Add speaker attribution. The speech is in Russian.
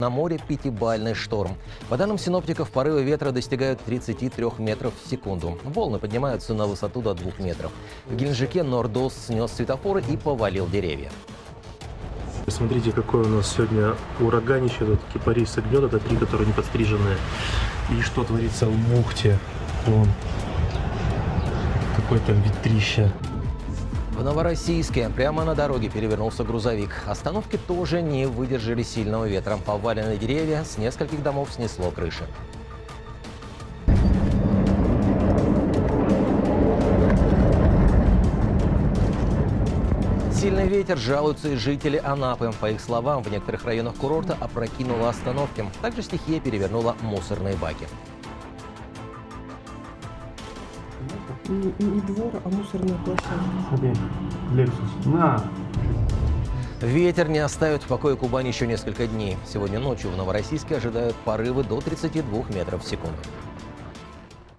Speaker 1: На море пятибалльный шторм. По данным синоптиков, порывы ветра достигают 33 метров в секунду. Волны поднимаются на высоту до 2 метров. В Геленджике Нордост снес светофоры и повалил деревья.
Speaker 2: Смотрите, какой у нас сегодня ураганище. Тут кипарисы гнет, это 3, которые не подстриженные. И что творится в Мухте? Вон. Какой там ветрище.
Speaker 1: В Новороссийске прямо на дороге перевернулся грузовик. Остановки тоже не выдержали сильного ветра. Поваленные деревья, с нескольких домов снесло крыши. Сильный ветер, жалуются и жители Анапы. По их словам, в некоторых районах курорта опрокинуло остановки. Также стихия перевернула мусорные баки.
Speaker 3: Не двор, а мусорная площадка.
Speaker 2: Смотри, Лексус. На!
Speaker 1: Ветер не оставит в покое Кубань еще несколько дней. Сегодня ночью в Новороссийске ожидают порывы до 32 метров в секунду.